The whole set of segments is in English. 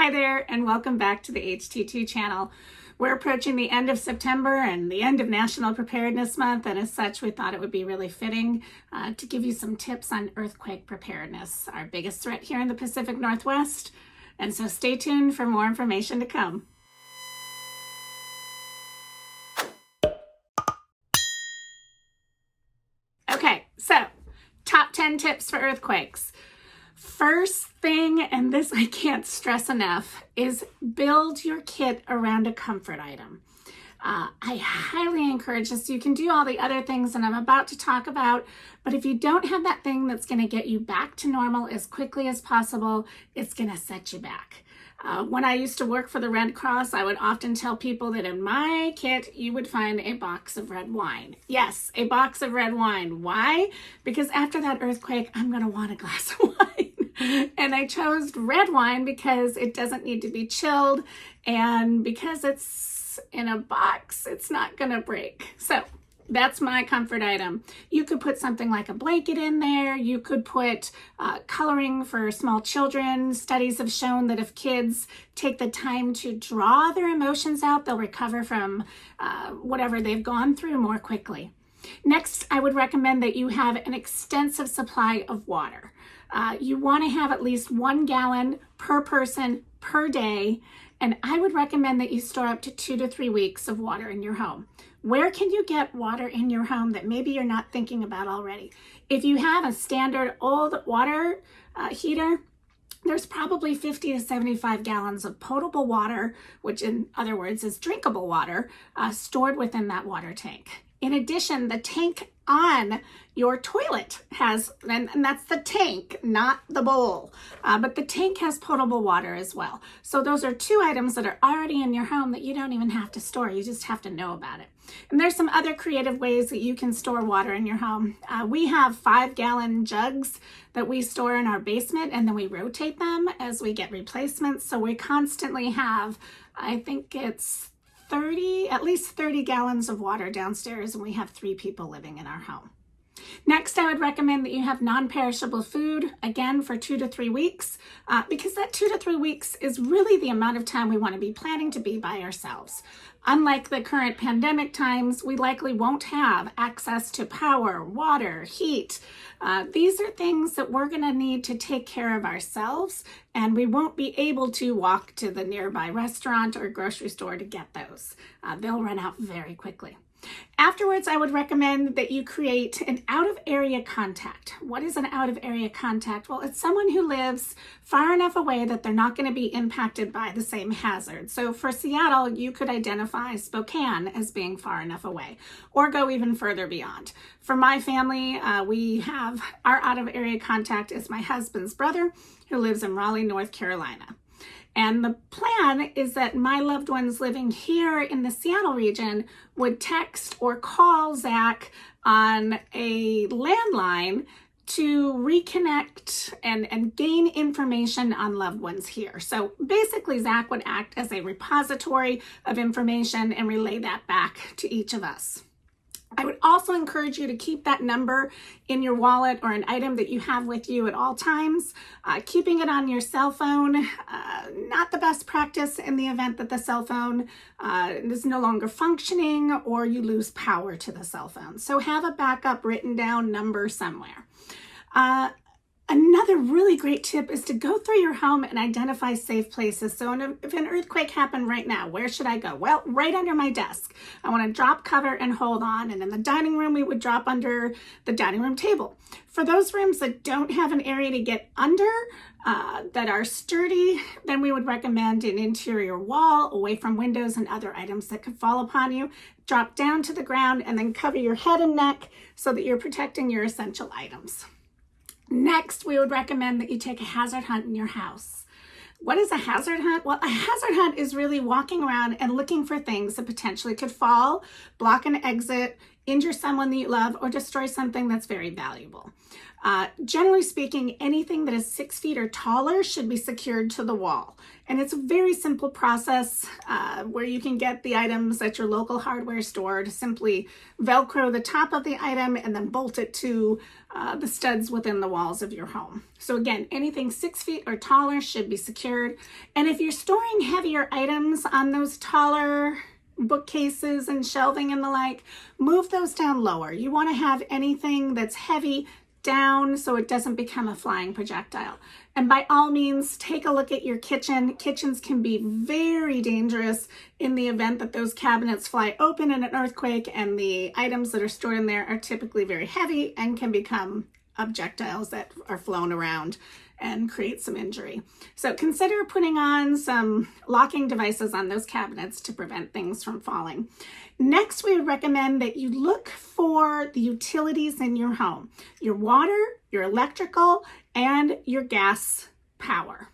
Hi there, and welcome back to the HT2 channel. We're approaching the end of September and the end of National Preparedness Month, and as such, we thought it would be really fitting to give you some tips on earthquake preparedness, our biggest threat here in the Pacific Northwest. And so stay tuned for more information to come. Okay, so top 10 tips for earthquakes. First thing, and this I can't stress enough, is build your kit around a comfort item. I highly encourage this. You can do all the other things that I'm about to talk about, but if you don't have that thing that's going to get you back to normal as quickly as possible, it's going to set you back. When I used to work for the Red Cross, I would often tell people that in my kit, you would find a box of red wine. Yes, a box of red wine. Why? Because after that earthquake, I'm going to want a glass of wine. And I chose red wine because it doesn't need to be chilled, and because it's in a box, it's not going to break. So that's my comfort item. You could put something like a blanket in there. You could put coloring for small children. Studies have shown that if kids take the time to draw their emotions out, they'll recover from whatever they've gone through more quickly. Next, I would recommend that you have an extensive supply of water. You want to have at least 1 gallon per person per day, and I would recommend that you store up to 2 to 3 weeks of water in your home. Where can you get water in your home that maybe you're not thinking about already? If you have a standard old water heater, there's probably 50 to 75 gallons of potable water, which in other words is drinkable water, stored within that water tank. In addition, the tank on your toilet has, and that's the tank, not the bowl, but the tank has potable water as well. So those are 2 items that are already in your home that you don't even have to store. You just have to know about it. And there's some other creative ways that you can store water in your home. We have 5-gallon jugs that we store in our basement, and then we rotate them as we get replacements. So we constantly have, I think it's at least 30 gallons of water downstairs, and we have 3 people living in our home. Next, I would recommend that you have non-perishable food, again, for 2 to 3 weeks, because that 2 to 3 weeks is really the amount of time we want to be planning to be by ourselves. Unlike the current pandemic times, we likely won't have access to power, water, heat. These are things that we're going to need to take care of ourselves, and we won't be able to walk to the nearby restaurant or grocery store to get those. They'll run out very quickly. Afterwards, I would recommend that you create an out-of-area contact. What is an out-of-area contact? Well, it's someone who lives far enough away that they're not going to be impacted by the same hazard. So for Seattle, you could identify Spokane as being far enough away, or go even further beyond. For my family, we have our out-of-area contact is my husband's brother, who lives in Raleigh, North Carolina. And the plan is that my loved ones living here in the Seattle region would text or call Zach on a landline to reconnect and gain information on loved ones here. So basically, Zach would act as a repository of information and relay that back to each of us. I would also encourage you to keep that number in your wallet or an item that you have with you at all times. Keeping it on your cell phone, not the best practice in the event that the cell phone is no longer functioning or you lose power to the cell phone. So have a backup written down number somewhere. Another really great tip is to go through your home and identify safe places. So if an earthquake happened right now, where should I go? Well, right under my desk. I want to drop, cover, and hold on. And in the dining room, we would drop under the dining room table. For those rooms that don't have an area to get under, that are sturdy, then we would recommend an interior wall away from windows and other items that could fall upon you. Drop down to the ground and then cover your head and neck so that you're protecting your essential items. Next, we would recommend that you take a hazard hunt in your house. What is a hazard hunt? Well, a hazard hunt is really walking around and looking for things that potentially could fall, block an exit, injure someone that you love, or destroy something that's very valuable. Generally speaking, anything that is 6 feet or taller should be secured to the wall. And it's a very simple process where you can get the items at your local hardware store to simply Velcro the top of the item and then bolt it to the studs within the walls of your home. So again, anything 6 feet or taller should be secured. And if you're storing heavier items on those taller bookcases and shelving and the like, move those down lower. You want to have anything that's heavy down so it doesn't become a flying projectile. And by all means, take a look at your kitchen. Kitchens can be very dangerous in the event that those cabinets fly open in an earthquake, and the items that are stored in there are typically very heavy and can become objectiles that are flown around and create some injury. So consider putting on some locking devices on those cabinets to prevent things from falling. Next, we would recommend that you look for the utilities in your home: your water, your electrical, and your gas power.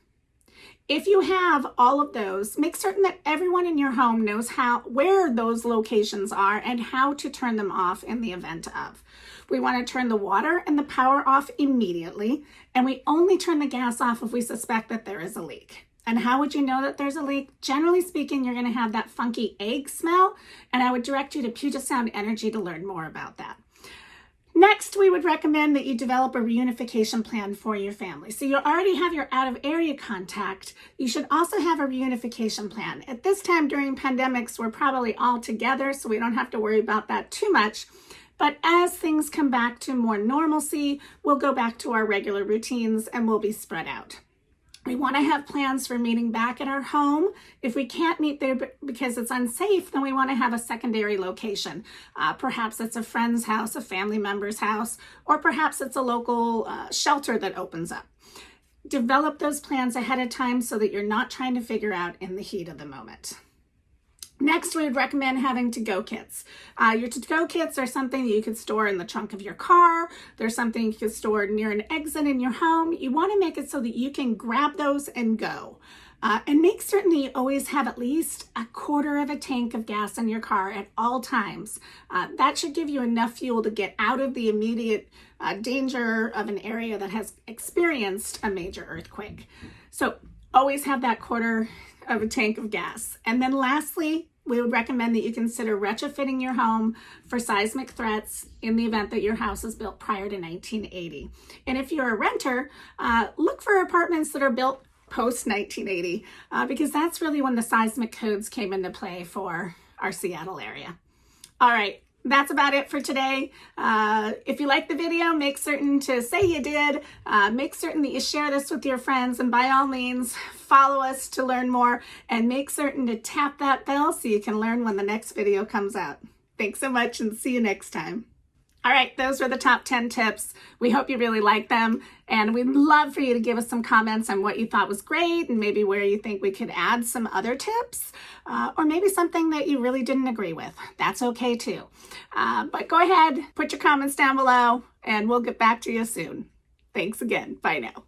If you have all of those, make certain that everyone in your home knows where those locations are and how to turn them off in the event of. We want to turn the water and the power off immediately, and we only turn the gas off if we suspect that there is a leak. And how would you know that there's a leak? Generally speaking, you're going to have that funky egg smell, and I would direct you to Puget Sound Energy to learn more about that. Next, we would recommend that you develop a reunification plan for your family. So you already have your out-of-area contact. You should also have a reunification plan. At this time during pandemics, we're probably all together, so we don't have to worry about that too much. But as things come back to more normalcy, we'll go back to our regular routines and we'll be spread out. We want to have plans for meeting back at our home. If we can't meet there because it's unsafe, then we want to have a secondary location. Perhaps it's a friend's house, a family member's house, or perhaps it's a local shelter that opens up. Develop those plans ahead of time so that you're not trying to figure out in the heat of the moment. Next, we would recommend having to-go kits. Your to-go kits are something that you could store in the trunk of your car. There's something you could store near an exit in your home. You want to make it so that you can grab those and go. And make certain that you always have at least a quarter of a tank of gas in your car at all times. That should give you enough fuel to get out of the immediate danger of an area that has experienced a major earthquake. So always have that quarter of a tank of gas. And then lastly, we would recommend that you consider retrofitting your home for seismic threats in the event that your house is built prior to 1980. And if you're a renter, look for apartments that are built post-1980 because that's really when the seismic codes came into play for our Seattle area. All right. That's about it for today. If you like the video, make certain to say you did. Make certain that you share this with your friends, and by all means, follow us to learn more, and make certain to tap that bell so you can learn when the next video comes out. Thanks so much, and see you next time. All right, those were the top 10 tips. We hope you really like them, and we'd love for you to give us some comments on what you thought was great and maybe where you think we could add some other tips, or maybe something that you really didn't agree with. That's okay too. But go ahead, put your comments down below, and we'll get back to you soon. Thanks again. Bye now.